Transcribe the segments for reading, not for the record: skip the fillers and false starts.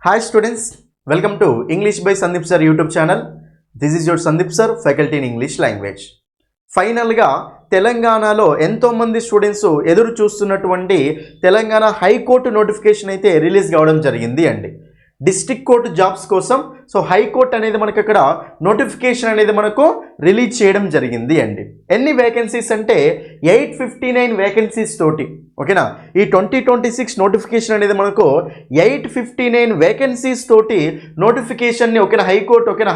Hi students, welcome to English by Sandeep Sir YouTube channel. This is your Sandeep Sir, faculty in English language. ఫైనల్గా తెలంగాణలో ఎంతోమంది students ఎదురు చూస్తున్నటువంటి Telangana high court notification అయితే release కావడం జరిగింది అండి. డిస్ట్రిక్ట్ కోర్టు జాబ్స్ కోసం సో హైకోర్టు అనేది మనకు అక్కడ నోటిఫికేషన్ అనేది మనకు రిలీజ్ చేయడం జరిగింది అండి. ఎన్ని వేకెన్సీస్ అంటే 859 వేకెన్సీస్ తోటి, ఓకేనా. ఈ 2026 నోటిఫికేషన్ అనేది మనకు 859 వేకెన్సీస్ తోటి నోటిఫికేషన్ని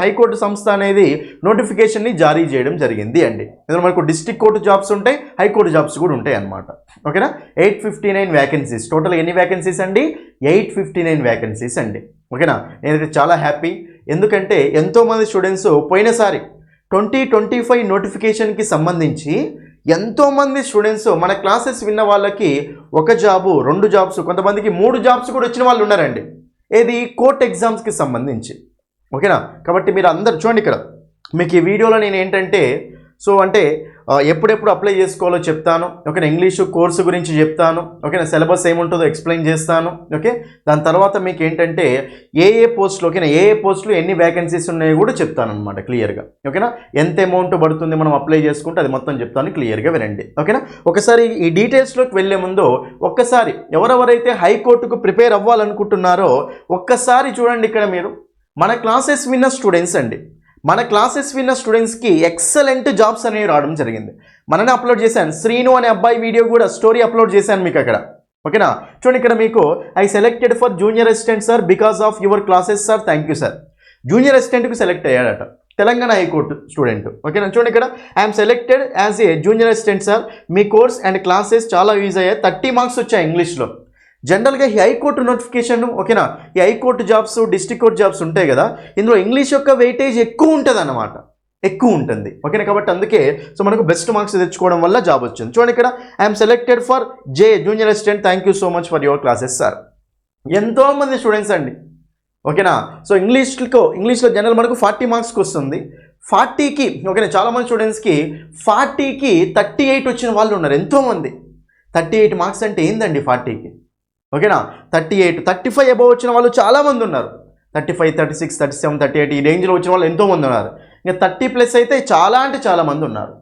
హైకోర్టు సంస్థ అనేది నోటిఫికేషన్ని జారీ చేయడం జరిగింది అండి. ఇందులో మనకు డిస్ట్రిక్ట్ కోర్టు జాబ్స్ ఉంటాయి, హైకోర్టు జాబ్స్ కూడా ఉంటాయి అన్నమాట, ఓకేనా. 859 వేకెన్సీస్, టోటల్ ఎన్ని వేకెన్సీస్ అండి? 859 వేకెన్సీస్ అండి, ఓకేనా. నేనైతే చాలా హ్యాపీ, ఎందుకంటే ఎంతోమంది స్టూడెంట్స్ పోయినసారి 2025 నోటిఫికేషన్కి సంబంధించి ఎంతోమంది స్టూడెంట్స్ మన క్లాసెస్ విన్న వాళ్ళకి 1 జాబు 2 జాబ్స్, కొంతమందికి 3 జాబ్స్ కూడా వచ్చిన వాళ్ళు ఉన్నారండి. ఏది కోర్ట్ ఎగ్జామ్స్కి సంబంధించి, ఓకేనా. కాబట్టి మీరు అందరు చూడండి, ఇక్కడ మీకు ఈ వీడియోలో నేను ఏంటంటే ఎప్పుడెప్పుడు అప్లై చేసుకోవాలో చెప్తాను, ఓకేనా. ఇంగ్లీషు కోర్సు గురించి చెప్తాను, ఓకేనా. సిలబస్ ఏముంటుందో ఎక్స్ప్లెయిన్ చేస్తాను, ఓకే. దాని తర్వాత మీకు ఏంటంటే ఏ పోస్టులు, ఓకేనా, ఏ పోస్టులు ఎన్ని వేకెన్సీస్ ఉన్నాయో కూడా చెప్తాను అనమాట క్లియర్గా, ఓకేనా. ఎంత అమౌంట్ పడుతుంది మనం అప్లై చేసుకుంటే అది మొత్తం చెప్తాను, క్లియర్గా వినండి, ఓకేనా. ఒకసారి ఈ డీటెయిల్స్లోకి వెళ్ళే ముందు ఒక్కసారి ఎవరెవరైతే హైకోర్టుకు ప్రిపేర్ అవ్వాలనుకుంటున్నారో ఒక్కసారి చూడండి. ఇక్కడ మీరు మన క్లాసెస్ విన్న స్టూడెంట్స్ అండి, మన క్లాసెస్ విన్న స్టూడెంట్స్కి ఎక్సలెంట్ జాబ్స్ అనేవి రావడం జరిగింది. మననే అప్లోడ్ చేశాను, శ్రీను అనే అబ్బాయి వీడియో కూడా స్టోరీ అప్లోడ్ చేశాను మీకు అక్కడ, ఓకేనా. చూడండి ఇక్కడ మీకు I selected for junior assistant sir because of your classes sir, thank you sir. Junior అసిస్టెంట్కి సెలెక్ట్ అయ్యాడట తెలంగాణ హైకోర్టు స్టూడెంట్, ఓకేనా. చూడండి ఇక్కడ I'm selected as a junior assistant sir, మీ కోర్స్ అండ్ క్లాసెస్ చాలా యూజ్ అయ్యాయి, 30 మార్క్స్ వచ్చాయి ఇంగ్లీష్లో. జనరల్గా ఈ హైకోర్టు నోటిఫికేషన్, ఓకేనా, ఈ high court jobs district court jobs ఉంటాయి కదా, ఇందులో ఇంగ్లీష్ యొక్క వెయిటేజ్ ఎక్కువ ఉంటుంది అన్నమాట, ఎక్కువ ఉంటుంది, ఓకేనా. కాబట్టి అందుకే సో మనకు బెస్ట్ మార్క్స్ తెచ్చుకోవడం వల్ల జాబ్ వచ్చింది. చూడండి ఇక్కడ I'm selected for junior assistant, thank you so much for your classes sir. ఎంతోమంది స్టూడెంట్స్ అండి, ఓకేనా. సో ఇంగ్లీష్లో జనరల్ మనకు 40 మార్క్స్కి వస్తుంది, 40కి, ఓకేనా. చాలామంది స్టూడెంట్స్కి 40కి 38 వచ్చిన వాళ్ళు ఉన్నారు, ఎంతోమంది. 38 మార్క్స్ అంటే ఏందండి 40కి, ఓకేనా. 38, 35 అబవ్ వచ్చిన వాళ్ళు చాలామంది ఉన్నారు, 35, 36, 37, 38 ఈ రేంజ్లో వచ్చిన వాళ్ళు ఎంతోమంది ఉన్నారు. ఇంకా 30+ అయితే చాలా అంటే చాలామంది ఉన్నారు.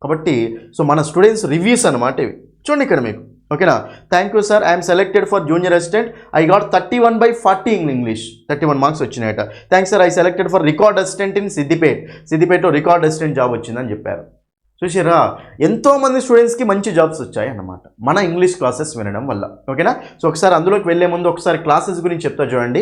కాబట్టి సో మన స్టూడెంట్స్ రివ్యూస్ అనమాట ఇవి. చూడండి ఇక్కడ మీకు, ఓకేనా. Thank you sir, I'm selected for junior assistant, I got 31/40 in English, 31 marks వచ్చినాయట. Thanks sir, I selected for record assistant in సిద్దిపేటలో రికార్డ్ అసిస్టెంట్ జాబ్ వచ్చిందని చెప్పారు. చూసారా, ఎంతోమంది స్టూడెంట్స్కి మంచి జాబ్స్ వచ్చాయి అన్నమాట మన ఇంగ్లీష్ క్లాసెస్ వినడం వల్ల, ఓకేనా. సో ఒకసారి అందులోకి వెళ్ళే ముందు ఒకసారి క్లాసెస్ గురించి చెప్తా చూడండి.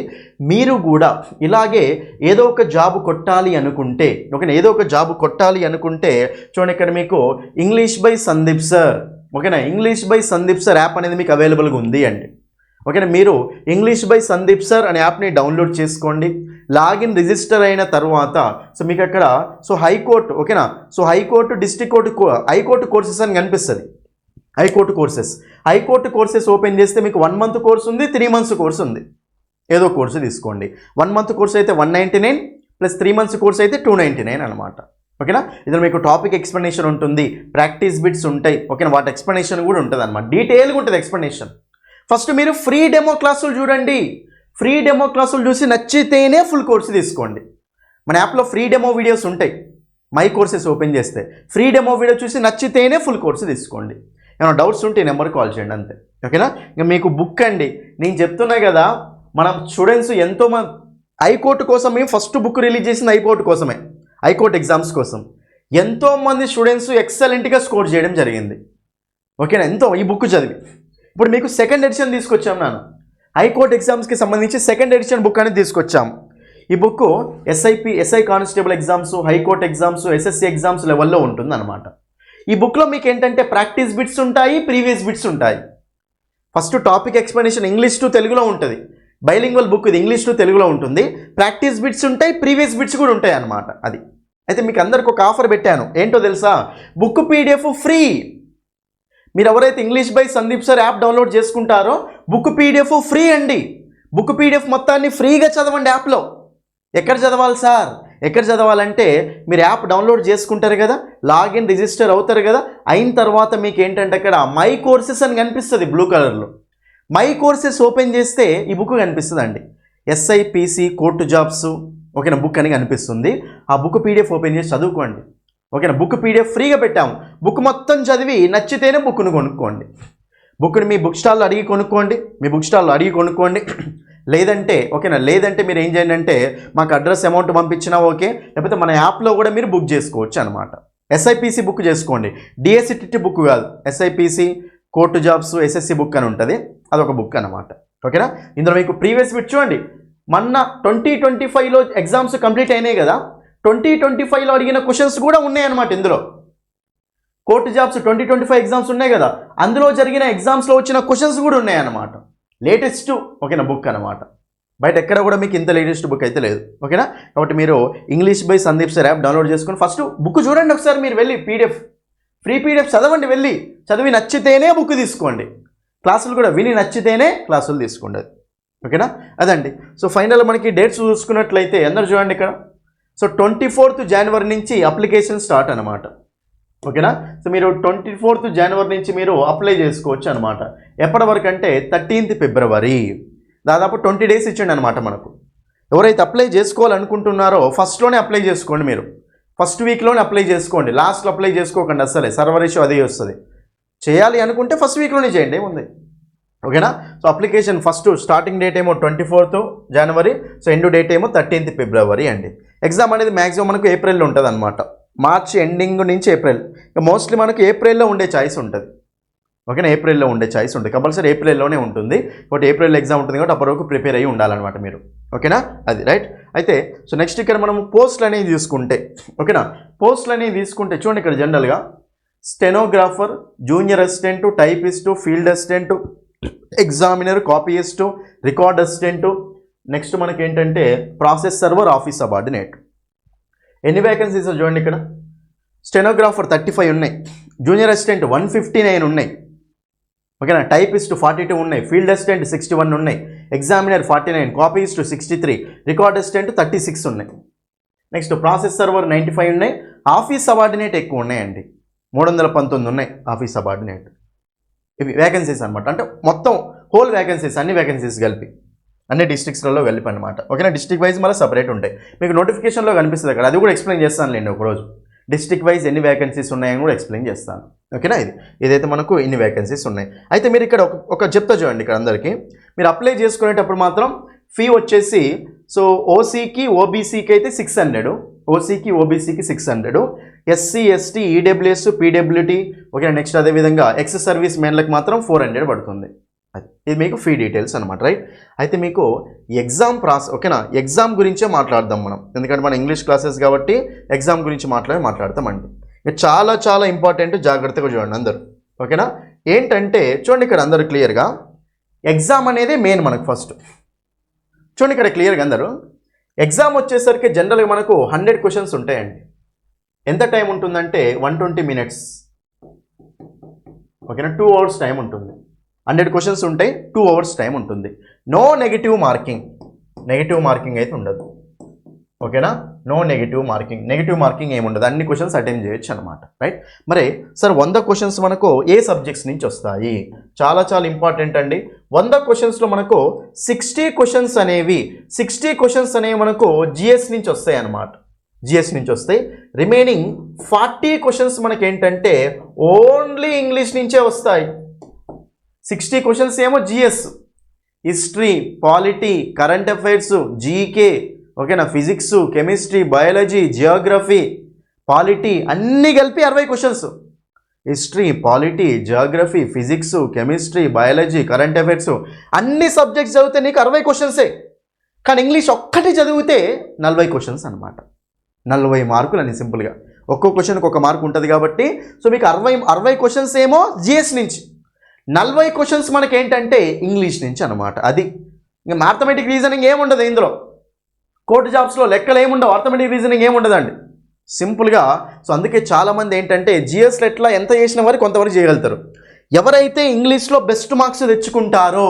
మీరు కూడా ఇలాగే ఏదో ఒక జాబ్ కొట్టాలి అనుకుంటే, ఓకేనా, ఏదో ఒక జాబ్ కొట్టాలి అనుకుంటే చూడండి ఇక్కడ మీకు ఇంగ్లీష్ బై సందీప్ సార్, ఓకేనా. English by Sandeep sir app అనేది మీకు అవైలబుల్గా ఉంది అండి, ఓకేనా. మీరు ఇంగ్లీష్ బై సందీప్ సార్ అనే యాప్ని డౌన్లోడ్ చేసుకోండి. లాగిన్ రిజిస్టర్ అయిన తర్వాత సో మీకు అక్కడ సో హైకోర్టు, ఓకేనా. So high court district court high court courses అని కనిపిస్తుంది. హైకోర్టు కోర్సెస్ ఓపెన్ చేస్తే మీకు 1 మంత్ కోర్స్ ఉంది, 3 మంత్స్ కోర్స్ ఉంది. ఏదో కోర్సు తీసుకోండి. 1 మంత్ కోర్స్ అయితే 199 ప్లస్ 3 మంత్స్ కోర్స్ అయితే 299 అనమాట, ఓకేనా. ఇందులో మీకు టాపిక్ ఎక్స్ప్లెనేషన్ ఉంటుంది, ప్రాక్టీస్ బిట్స్ ఉంటాయి, ఓకేనా. వాటి ఎక్స్ప్లెనేషన్ కూడా ఉంటుంది అనమాట, డీటెయిల్గా ఉంటుంది ఎక్స్ప్లెనేషన్. ఫస్ట్ మీరు ఫ్రీ డెమో క్లాసులు చూడండి, ఫ్రీ డెమో క్లాసులు చూసి నచ్చితేనే ఫుల్ కోర్సు తీసుకోండి. మన యాప్లో ఫ్రీ డెమో వీడియోస్ ఉంటాయి, మై కోర్సెస్ ఓపెన్ చేస్తే ఫ్రీ డెమో వీడియో చూసి నచ్చితేనే ఫుల్ కోర్సు తీసుకోండి. ఏమైనా డౌట్స్ ఉంటే నెంబర్కి కాల్ చేయండి అంతే, ఓకేనా. ఇంకా మీకు బుక్ అండి, నేను చెప్తున్నా కదా, మన స్టూడెంట్స్ ఎంతోమంది హైకోర్టు కోసం మేము ఫస్ట్ బుక్ రిలీజ్ చేసింది హైకోర్టు కోసమే, హైకోర్టు ఎగ్జామ్స్ కోసం. ఎంతోమంది స్టూడెంట్స్ ఎక్సలెంట్గా స్కోర్ చేయడం జరిగింది, ఓకేనా. ఈ బుక్ చదివి ఇప్పుడు మీకు 2nd ఎడిషన్ తీసుకొచ్చాం నాన్న, హైకోర్టు ఎగ్జామ్స్కి సంబంధించి 2nd ఎడిషన్ బుక్ అనేది తీసుకొచ్చాం. ఈ book SI constable exams, high court exams, SSC exams లెవెల్లో ఉంటుంది అనమాట. ఈ బుక్లో మీకు ఏంటంటే ప్రాక్టీస్ బిట్స్ ఉంటాయి, ప్రీవియస్ బిట్స్ ఉంటాయి. First topic explanation English to తెలుగులో ఉంటుంది, బైలింగ్వల్ బుక్ ఇది, ఇంగ్లీష్ టు తెలుగులో ఉంటుంది. ప్రాక్టీస్ బిట్స్ ఉంటాయి, ప్రీవియస్ బిట్స్ కూడా ఉంటాయి అనమాట. అది అయితే మీకు అందరికి ఒక ఆఫర్ పెట్టాను, ఏంటో తెలుసా? Book PDF free. మీరు ఎవరైతే English by Sandeep sir app download చేసుకుంటారో బుక్ PDF ఫ్రీ అండి. బుక్ PDF మొత్తాన్ని ఫ్రీగా చదవండి యాప్లో. ఎక్కడ చదవాలి సార్? ఎక్కడ చదవాలంటే మీరు యాప్ డౌన్లోడ్ చేసుకుంటారు కదా, లాగిన్ రిజిస్టర్ అవుతారు కదా, అయిన తర్వాత మీకు ఏంటంటే అక్కడ మై కోర్సెస్ అని కనిపిస్తుంది బ్లూ కలర్లో. మై కోర్సెస్ ఓపెన్ చేస్తే ఈ బుక్ కనిపిస్తుంది అండి. ఎస్ఐపిసి కోర్టు జాబ్స్ ఓకేనా బుక్ అని కనిపిస్తుంది. ఆ బుక్ పీడిఎఫ్ ఓపెన్ చేసి చదువుకోండి. ఓకేనా, బుక్ పీడిఎఫ్ ఫ్రీగా పెట్టాము. బుక్ మొత్తం చదివి నచ్చితేనే బుక్ను కొనుక్కోండి. బుక్ని మీ బుక్ స్టాల్లో అడిగి కొనుక్కోండి. లేదంటే ఓకేనా, లేదంటే మీరు ఏం చేయండి అంటే మాకు అడ్రస్ అమౌంట్ పంపించినా ఓకే, లేకపోతే మన యాప్లో కూడా మీరు బుక్ చేసుకోవచ్చు అనమాట. ఎస్ఐపిసి బుక్ చేసుకోండి, డిఎస్సి టిట్ బుక్ కాదు. SIPC court jobs SSC book అని ఉంటుంది, అదొక బుక్ అనమాట. ఓకేనా, ఇందులో మీకు ప్రీవియస్ బిట్ చూడండి. మొన్న 2025లో ఎగ్జామ్స్ కంప్లీట్ అయినాయి కదా, 2025లో అడిగిన క్వశ్చన్స్ కూడా ఉన్నాయన్నమాట. ఇందులో కోర్టు జాబ్స్ 2025 ఎగ్జామ్స్ ఉన్నాయి కదా, అందులో జరిగిన ఎగ్జామ్స్లో వచ్చిన క్వశ్చన్స్ కూడా ఉన్నాయన్నమాట. లేటెస్ట్ ఓకేనా బుక్ అనమాట. బయట ఎక్కడ కూడా మీకు ఇంత లేటెస్ట్ బుక్ అయితే లేదు. ఓకేనా, కాబట్టి మీరు English by Sandeep sir app download చేసుకొని ఫస్ట్ బుక్ చూడండి ఒకసారి. మీరు వెళ్ళి ఫ్రీ పీడిఎఫ్ చదవండి. చదివి నచ్చితేనే బుక్ తీసుకోండి. క్లాసులు కూడా విని నచ్చితేనే క్లాసులు తీసుకోండి. ఓకేనా, అదండి. సో ఫైనల్ మనకి డేట్స్ చూసుకున్నట్లయితే అందరు చూడండి ఇక్కడ. సో 24th January నుంచి అప్లికేషన్ స్టార్ట్ అనమాట. ఓకేనా, సో మీరు 24th January నుంచి మీరు అప్లై చేసుకోవచ్చు అనమాట. ఎప్పటి వరకు అంటే 13th February, దాదాపు 20 days ఇచ్చిండి అనమాట మనకు. ఎవరైతే అప్లై చేసుకోవాలనుకుంటున్నారో ఫస్ట్లోనే అప్లై చేసుకోండి. మీరు ఫస్ట్ వీక్లోనే అప్లై చేసుకోండి, లాస్ట్లో అప్లై చేసుకోకండి. అసలే సర్వర్ ఇష్యూ అదే వస్తుంది. చేయాలి అనుకుంటే ఫస్ట్ వీక్లోనే చేయండి, ఏముంది. ఓకేనా, so application first starting date ఏమో 24th January, so end date ఏమో 13th February అండి. ఎగ్జామ్ అనేది మ్యాక్సిమం మనకు ఏప్రిల్లో ఉంటుంది అనమాట. మార్చ్ ఎండింగ్ నుంచి ఏప్రిల్, ఇక మోస్ట్లీ మనకు ఏప్రిల్లో ఉండే ఛాయిస్ ఉంటుంది. ఓకేనా, ఏప్రిల్లో ఉండే ఛాయిస్ ఉంటుంది, కంపల్సరీ ఏప్రిల్లోనే ఉంటుంది. కాబట్టి ఏప్రిల్ ఎగ్జామ్ ఉంటుంది కాబట్టి అప్పటివరకు ప్రిపేర్ అయ్యి ఉండాలన్నమాట మీరు. ఓకేనా, అది రైట్. అయితే సో నెక్స్ట్ ఇక్కడ మనం పోస్టులు అనేది తీసుకుంటే, ఓకేనా, పోస్టులు అనేది తీసుకుంటే చూడండి ఇక్కడ జనరల్గా stenographer, junior assistant, typist, field assistant, examiner, copyist, record assistant. Next మనకి ఏంటంటే ప్రాసెస్ సర్వర్, ఆఫీస్ సబార్డినేట్. ఎన్ని వేకెన్సీస్ చూడండి ఇక్కడ. స్టెనోగ్రాఫర్ 35 ఉన్నాయి, జూనియర్ అసిస్టెంట్ 159 ఉన్నాయి. ఓకేనా, టైపిస్ట్ 42 ఉన్నాయి, ఫీల్డ్ అసిస్టెంట్ 61 ఉన్నాయి, ఎగ్జామినర్ 49, కాపీయిస్ట్ 63, రికార్డ్ అసిస్టెంట్ 36 ఉన్నాయి. నెక్స్ట్ ప్రాసెస్ సర్వర్ 95 ఉన్నాయి. ఆఫీస్ సబార్డినేట్ ఎక్కువ ఉన్నాయండి, 319 ఉన్నాయి ఆఫీస్ సబార్డినేట్. ఇవి వేకెన్సీస్ అనమాట. అంటే మొత్తం హోల్ వేకెన్సీస్, అన్ని వేకెన్సీస్ కలిపి అన్ని డిస్ట్రిక్ట్స్లలో కలిపి అనమాట. ఓకేనా, డిస్ట్రిక్ట్ వైజ్ మళ్ళీ సపరేట్ ఉంటాయి. మీకు నోటిఫికేషన్లో కనిపిస్తుంది అక్కడ, అది కూడా ఎక్స్ప్లెయిన్ చేస్తాను నేను ఒకరోజు. డిస్ట్రిక్ట్ వైజ్ ఎన్ని వేకెన్సీస్ ఉన్నాయని కూడా ఎక్స్ప్లెయిన్ చేస్తాను. ఓకేనా, ఇదైతే మనకు ఇన్ని వేకెన్సీస్ ఉన్నాయి. అయితే మీరు ఇక్కడ ఒక చెప్తా చూడండి ఇక్కడ అందరికీ. మీరు అప్లై చేసుకునేటప్పుడు మాత్రం ఫీ వచ్చేసి సో ఓసీకి ఓబీసీకి అయితే 600, ఓసీకి ఓబీసీకి 600, SC ST EWS PWT okay. Next అదేవిధంగా ఎక్స్ సర్వీస్ మెన్లకు మాత్రం 400 పడుతుంది. ఇది మీకు ఫీ డీటెయిల్స్ అనమాట, రైట్. అయితే మీకు ఎగ్జామ్ ఓకేనా, ఎగ్జామ్ గురించే మాట్లాడదాం మనం, ఎందుకంటే మన ఇంగ్లీష్ క్లాసెస్ కాబట్టి ఎగ్జామ్ గురించి మాట్లాడతామండి. చాలా చాలా ఇంపార్టెంట్, జాగ్రత్తగా చూడండి అందరు. ఓకేనా, ఏంటంటే చూడండి ఇక్కడ అందరూ క్లియర్గా ఎగ్జామ్ అనేది మెయిన్ మనకు ఫస్ట్. చూడండి ఇక్కడ క్లియర్గా అందరూ, ఎగ్జామ్ వచ్చేసరికి జనరల్గా మనకు 100 క్వశ్చన్స్ ఉంటాయండి. ఎంత టైం ఉంటుందంటే 120 minutes. ఓకేనా, 2 hours టైం ఉంటుంది. 100 క్వశ్చన్స్ ఉంటాయి, 2 hours టైం ఉంటుంది. నో నెగిటివ్ మార్కింగ్ అయితే ఉండదు. ఓకేనా, నో నెగిటివ్ మార్కింగ్ ఏమి ఉండదు. అన్ని క్వశ్చన్స్ అటెండ్ చేయొచ్చు అనమాట, రైట్. మరి సార్ 100 క్వశ్చన్స్ మనకు ఏ సబ్జెక్ట్స్ నుంచి వస్తాయి? చాలా చాలా ఇంపార్టెంట్ అండి. 100 క్వశ్చన్స్లో మనకు 60 క్వశ్చన్స్ అనేవి మనకు జిఎస్ నుంచి వస్తాయి అన్నమాట. జిఎస్ నుంచి వస్తాయి. రిమైనింగ్ 40 క్వశ్చన్స్ మనకి ఏంటంటే ఓన్లీ ఇంగ్లీష్ నుంచే వస్తాయి. 60 క్వశ్చన్స్ ఏమో GS, history, polity, current affairs, GK, ఓకేనా, physics, chemistry, biology, geography, polity అన్నీ కలిపి 60 questions. History, polity, geography, physics, chemistry, biology, current affairs అన్ని సబ్జెక్ట్స్ చదివితే నీకు 60 క్వశ్చన్సే. కానీ ఇంగ్లీష్ ఒక్కటి చదివితే 40 క్వశ్చన్స్ అనమాట. 40 మార్కులు అని సింపుల్గా. ఒక్కో క్వశ్చన్కి ఒక మార్క్ ఉంటుంది కాబట్టి సో మీకు 60 క్వశ్చన్స్ ఏమో జిఎస్ నుంచి, 40 క్వశ్చన్స్ మనకి ఏంటంటే ఇంగ్లీష్ నుంచి అనమాట. అది ఇంకా మ్యాథమెటిక్ రీజనింగ్ ఏముండదు ఇందులో. కోర్టు జాబ్స్లో లెక్కలు ఏముండవు, అర్థమెటిక్ రీజనింగ్ ఏముండదండి, సింపుల్గా. సో అందుకే చాలామంది ఏంటంటే జిఎస్లో ఎట్లా ఎంత చేసిన వారు కొంతవరకు చేయగలుగుతారు. ఎవరైతే ఇంగ్లీష్లో బెస్ట్ మార్క్స్ తెచ్చుకుంటారో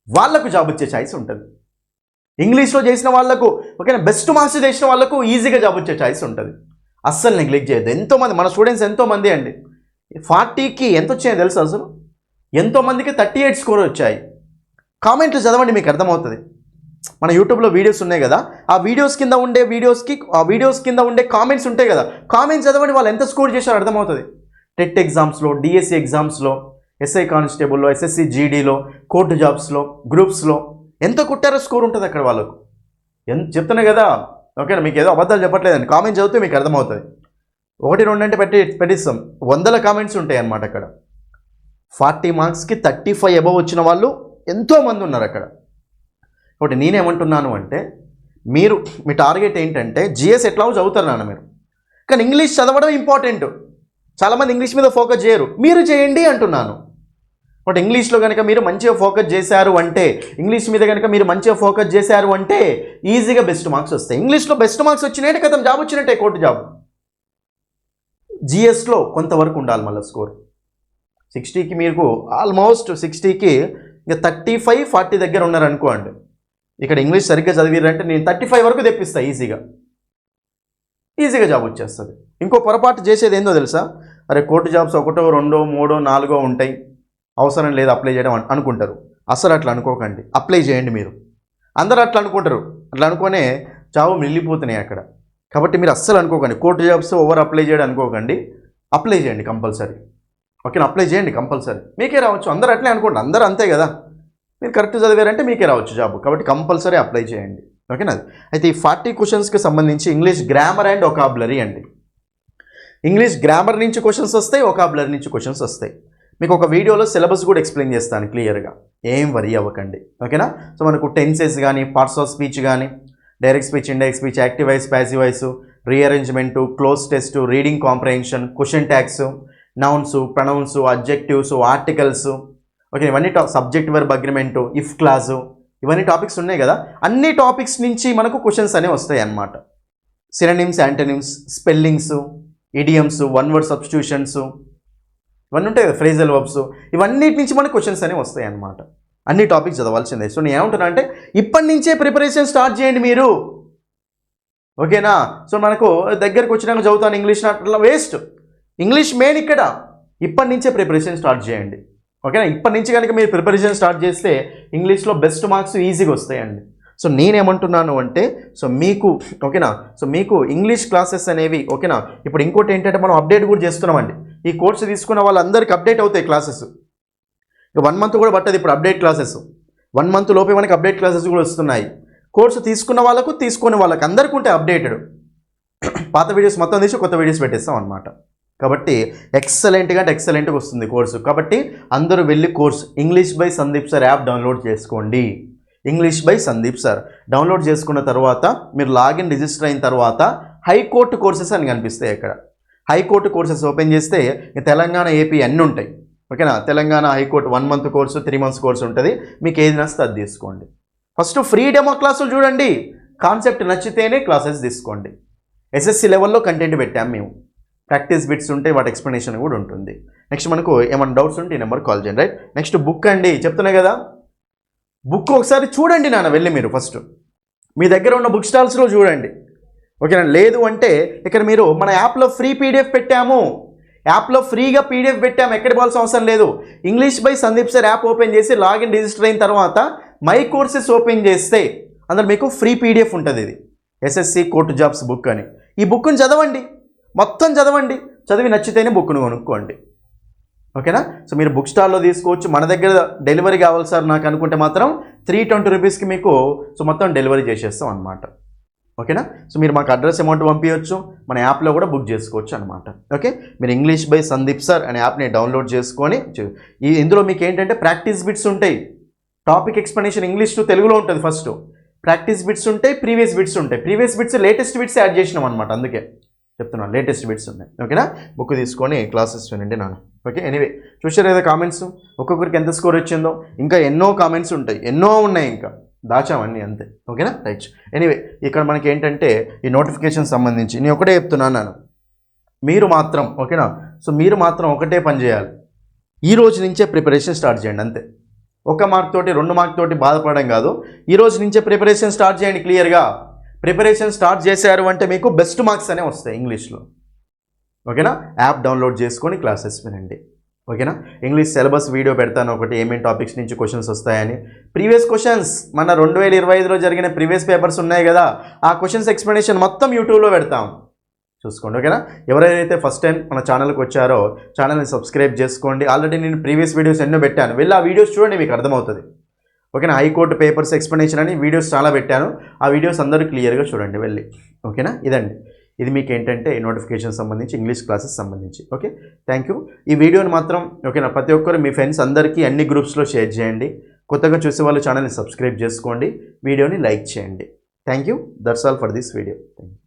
వాళ్ళకు జాబ్ వచ్చే ఛాయిస్ ఉంటుంది. ఇంగ్లీష్లో చేసిన వాళ్ళకు ఓకేనా, బెస్ట్ మార్క్స్ చేసిన వాళ్ళకు ఈజీగా జాబ్ వచ్చే ఛాయిస్ ఉంటుంది. అస్సలు నెగ్లెక్ట్ చేయొద్దు. ఎంతోమంది మన స్టూడెంట్స్ ఎంతోమంది అండి 40కి ఎంత వచ్చాయో తెలుసు అసలు, ఎంతోమందికి 38 స్కోర్ వచ్చాయి. కామెంట్లు చదవండి మీకు అర్థమవుతుంది. మన యూట్యూబ్లో వీడియోస్ ఉన్నాయి కదా, ఆ వీడియోస్ కింద ఉండే కామెంట్స్ ఉంటాయి కదా, కామెంట్స్ చదవండి, వాళ్ళు ఎంత స్కోర్ చేశారో అర్థమవుతుంది. టెట్ ఎగ్జామ్స్లో, డిఎస్సి ఎగ్జామ్స్లో, ఎస్ఐ కానిస్టేబుల్లో, ఎస్ఎస్సి జీడీలో, కోర్టు జాబ్స్లో, గ్రూప్స్లో ఎంత కొట్టారో స్కోర్ ఉంటుంది అక్కడ వాళ్ళకు. చెప్తున్నా కదా, ఓకేనా, మీకు ఏదో అబద్ధాలు చెప్పట్లేదండి, కామెంట్స్ చదివితే మీకు అర్థమవుతుంది. 1, 2 అంటే పెట్టిస్తాం, 100 కామెంట్స్ ఉంటాయి అన్నమాట అక్కడ. 40 మార్క్స్కి 35 అబవ్ వచ్చిన వాళ్ళు ఎంతోమంది ఉన్నారు అక్కడ. కాబట్టి నేనేమంటున్నాను అంటే, మీ టార్గెట్ ఏంటంటే జిఎస్ ఎట్లా చదువుతారు నాన్న మీరు, కానీ ఇంగ్లీష్ చదవడం ఇంపార్టెంట్. చాలామంది ఇంగ్లీష్ మీద ఫోకస్ చేయరు, మీరు చేయండి అంటున్నాను. బట్ ఇంగ్లీష్లో కనుక మీరు మంచిగా ఫోకస్ చేశారు అంటే, ఇంగ్లీష్ మీద కనుక మీరు మంచిగా ఫోకస్ చేశారు అంటే ఈజీగా బెస్ట్ మార్క్స్ వస్తాయి. ఇంగ్లీష్లో బెస్ట్ మార్క్స్ వచ్చినట్టే కదా జాబ్ వచ్చినట్టే, కోర్టు జాబ్. జిఎస్లో కొంతవరకు ఉండాలి మళ్ళీ స్కోర్. 60కి మీకు ఆల్మోస్ట్ 60కి ఇంకా 35, 40 దగ్గర ఉన్నారనుకోండి. ఇక్కడ ఇంగ్లీష్ సరిగ్గా చదివారంటే నేను 35 వరకు తెప్పిస్తాను ఈజీగా జాబ్ వచ్చేస్తుంది. ఇంకో పొరపాటు చేసేది ఏందో తెలుసా, అరే కోర్టు జాబ్స్ 1, 2, 3, 4 ఉంటాయి, అవసరం లేదు అప్లై చేయడం అనుకుంటారు. అసలు అట్లా అనుకోకండి, అప్లై చేయండి. మీరు అందరూ అట్లా అనుకుంటారు, అట్లా అనుకునే జాబ్ వెళ్ళిపోతున్నాయి అక్కడ. కాబట్టి మీరు అస్సలు అనుకోకండి కోర్టు జాబ్స్ ఓవర్ అప్లై చేయడం అనుకోకండి, అప్లై చేయండి కంపల్సరీ. ఓకేనా, అప్లై చేయండి కంపల్సరీ, మీకే రావచ్చు. అందరూ అట్లే అనుకోండి, అందరూ అంతే కదా, మీరు కరెక్ట్ చదివారంటే మీకే రావచ్చు జాబ్. కాబట్టి కంపల్సరీ అప్లై చేయండి. ఓకేనా. అయితే ఈ 40 క్వశ్చన్స్కి సంబంధించి ఇంగ్లీష్ గ్రామర్ అండ్ ఒకాబులరీ అండి. ఇంగ్లీష్ గ్రామర్ నుంచి క్వశ్చన్స్ వస్తాయి, ఒకాబులరీ నుంచి క్వశ్చన్స్ వస్తాయి. మీకు ఒక వీడియోలో సిలబస్ కూడా ఎక్స్ప్లెయిన్ చేస్తాను క్లియర్గా, ఏం వరీ అవ్వకండి. ఓకేనా. సో మనకు టెన్సెస్ కానీ, పార్ట్స్ ఆఫ్ స్పీచ్ కానీ, direct speech, indirect speech, active voice, passive voice, rearrangement, close test, reading comprehension, question tags, nouns, pronouns, adjectives, articles, okay, ఇవన్నీ subject verb agreement, if clause, ఇవన్నీ topics ఉన్నాయి కదా. అన్ని topics నుంచి మనకు questions అనేవి వస్తాయి అన్నమాట. Synonyms, antonyms, spellings, idioms, one word substitutions, ఇవన్నీ ఉంటాయి కదా, ఫ్రేజల్ వర్బ్స్, ఇవన్నిటి నుంచి మనకు క్వశ్చన్స్ అనేవి వస్తాయి అన్నమాట. అన్ని టాపిక్స్ చదవాల్సిందే. సో నేను ఏమంటున్నా అంటే ఇప్పటి నుంచే ప్రిపరేషన్ స్టార్ట్ చేయండి మీరు. ఓకేనా. సో మనకు దగ్గరకు వచ్చినాక చదువుతాను ఇంగ్లీష్ అట్లా వేస్ట్. ఇంగ్లీష్ మెయిన్ ఇక్కడ. ఇప్పటి నుంచే ప్రిపరేషన్ స్టార్ట్ చేయండి. ఓకేనా. ఇప్పటి నుంచి కనుక మీరు ప్రిపరేషన్ స్టార్ట్ చేస్తే ఇంగ్లీష్లో బెస్ట్ మార్క్స్ ఈజీగా వస్తాయండి. సో నేనేమంటున్నాను అంటే, సో మీకు ఓకేనా, సో మీకు ఇంగ్లీష్ క్లాసెస్ అనేవి ఓకేనా. ఇప్పుడు ఇంకోటి ఏంటంటే మనం అప్డేట్ కూడా చేస్తున్నామండి. ఈ కోర్సు తీసుకున్న వాళ్ళందరికీ అప్డేట్ అవుతాయి క్లాసెస్. 1 మంత్ కూడా పట్టదు ఇప్పుడు అప్డేట్ క్లాసెస్. 1 మంత్ లోపే మనకి అప్డేట్ క్లాసెస్ కూడా వస్తున్నాయి. కోర్సు తీసుకున్న వాళ్ళకు, తీసుకునే వాళ్ళకి అందరికీ ఉంటాయి అప్డేటెడ్. పాత వీడియోస్ మొత్తం తీసి కొత్త వీడియోస్ పెట్టేస్తాం అనమాట. కాబట్టి ఎక్సలెంట్గా అంటే ఎక్సలెంట్గా వస్తుంది కోర్సు. కాబట్టి అందరూ వెళ్ళి course English by Sandeep sir app download చేసుకోండి. English by Sandeep sir download చేసుకున్న తర్వాత మీరు లాగిన్ రిజిస్టర్ అయిన తర్వాత హైకోర్టు కోర్సెస్ అని కనిపిస్తాయి. అక్కడ హైకోర్టు కోర్సెస్ ఓపెన్ చేస్తే తెలంగాణ, ఏపీ అన్నీ ఉంటాయి. ఓకేనా. Telangana high court 1 month course, 3 months course ఉంటుంది. మీకు ఏది నచ్చితే అది తీసుకోండి. ఫస్ట్ ఫ్రీ డెమో క్లాసులు చూడండి, కాన్సెప్ట్ నచ్చితేనే క్లాసెస్ తీసుకోండి. ఎస్ఎస్సి లెవెల్లో కంటెంట్ పెట్టాము మేము, ప్రాక్టీస్ బిట్స్ ఉంటాయి, వాటి ఎక్స్ప్లెనేషన్ కూడా ఉంటుంది. నెక్స్ట్ మనకు ఏమైనా డౌట్స్ ఉంటే ఈ నెంబర్ కాల్ చేయండి. రైట్. నెక్స్ట్ బుక్ అండి, చెప్తున్నా కదా, బుక్ ఒకసారి చూడండి నాన్న వెళ్ళి మీరు. ఫస్ట్ మీ దగ్గర ఉన్న బుక్ స్టాల్స్లో చూడండి. ఓకేనా. లేదు అంటే ఇక్కడ మీరు మన యాప్లో ఫ్రీ పీడిఎఫ్ పెట్టాము, యాప్లో ఫ్రీగా పీడిఎఫ్ పెట్టాము, ఎక్కడ పోవాల్సిన అవసరం లేదు. English by Sandeep sir app open చేసి లాగిన్ రిజిస్టర్ అయిన తర్వాత మై కోర్సెస్ ఓపెన్ చేస్తే అందులో మీకు ఫ్రీ పీడిఎఫ్ ఉంటుంది. ఇది ఎస్ఎస్సి కోర్టు జాబ్స్ బుక్ అని. ఈ బుక్ని చదవండి, మొత్తం చదవండి, చదివి నచ్చితేనే బుక్ను కొనుక్కోండి. ఓకేనా. సో మీరు బుక్ స్టాల్లో తీసుకోవచ్చు. మన దగ్గర డెలివరీ కావాలి సార్ నాకు అనుకుంటే మాత్రం 320 రూపీస్కి మీకు సో మొత్తం డెలివరీ చేసేస్తాం అనమాట. ఓకేనా. సో మీరు మాకు అడ్రస్ అమౌంట్ పంపించవచ్చు, మన యాప్లో కూడా బుక్ చేసుకోవచ్చు అనమాట. ఓకే. మీరు ఇంగ్లీష్ బై సందీప్ సార్ అనే యాప్ని డౌన్లోడ్ చేసుకొని ఇందులో మీకు ఏంటంటే ప్రాక్టీస్ బిట్స్ ఉంటాయి, టాపిక్ ఎక్స్ప్లెనేషన్ ఇంగ్లీష్ టు తెలుగులో ఉంటుంది. ఫస్ట్ ప్రాక్టీస్ బిట్స్ ఉంటాయి, ప్రీవియస్ బిట్స్ ఉంటాయి. Previous bits latest bits add చేసినాం అనమాట, అందుకే చెప్తున్నాను లేటెస్ట్ బిట్స్ ఉన్నాయి. ఓకేనా. బుక్ తీసుకొని క్లాసెస్ వినండి నాన్న. ఓకే. ఎనీవే చూసారు కదా కామెంట్స్, ఒక్కొక్కరికి ఎంత స్కోర్ వచ్చిందో. ఇంకా ఎన్నో కామెంట్స్ ఉంటాయి, ఎన్నో ఉన్నాయి, ఇంకా దాచామన్నీ అంతే. ఓకేనా. రైట్. ఎనీవే ఇక్కడ మనకి ఏంటంటే ఈ నోటిఫికేషన్ సంబంధించి నేను ఒకటే చెప్తున్నాను నాన్న, మీరు మాత్రం ఓకేనా. సో మీరు మాత్రం ఒకటే పని చేయాలి, ఈ రోజు నుంచే ప్రిపరేషన్ స్టార్ట్ చేయండి అంతే. 1 మార్క్ తోటి 2 మార్క్ తోటి బాధపడడం కాదు, ఈ రోజు నుంచే ప్రిపరేషన్ స్టార్ట్ చేయండి. క్లియర్గా ప్రిపరేషన్ స్టార్ట్ చేశారు అంటే మీకు బెస్ట్ మార్క్స్ అనే వస్తాయి ఇంగ్లీష్లో. ఓకేనా. యాప్ డౌన్లోడ్ చేసుకొని క్లాసెస్ వినండి. ఓకేనా. ఇంగ్లీష్ సిలబస్ వీడియో పెడతాను ఒకటి, ఏమేమి టాపిక్స్ నుంచి క్వశ్చన్స్ వస్తాయని. ప్రీవియస్ క్వశ్చన్స్ మన 2025లో జరిగిన ప్రీవియస్ పేపర్స్ ఉన్నాయి కదా, ఆ క్వశ్చన్స్ ఎక్స్ప్లెనేషన్ మొత్తం యూట్యూబ్లో పెడతాం, చూసుకోండి. ఓకేనా. ఎవరైతే ఫస్ట్ టైం మన ఛానల్కి వచ్చారో ఛానల్ని సబ్స్క్రైబ్ చేసుకోండి. ఆల్రెడీ నేను ప్రీవియస్ వీడియోస్ ఎన్నో పెట్టాను, వెళ్ళి ఆ వీడియోస్ చూడండి, మీకు అర్థమవుతుంది. ఓకేనా. హైకోర్టు పేపర్స్ ఎక్స్ప్లెనేషన్ అని వీడియోస్ చాలా పెట్టాను, ఆ వీడియోస్ అందరూ క్లియర్గా చూడండి వెళ్ళి. ఓకేనా. ఇదండి, ఇది మీకు ఏంటంటే నోటిఫికేషన్ సంబంధించి ఇంగ్లీష్ క్లాసెస్ సంబంధించి. Okay, thank you. ఈ వీడియోని మాత్రం ఓకేనా ప్రతి ఒక్కరు మీ ఫ్రెండ్స్ అందరికీ అన్ని గ్రూప్స్లో షేర్ చేయండి. కొత్తగా చూసే వాళ్ళు ఛానల్ని సబ్స్క్రైబ్ చేసుకోండి, వీడియోని లైక్ చేయండి. Thank you. That's all for this video. Thank you.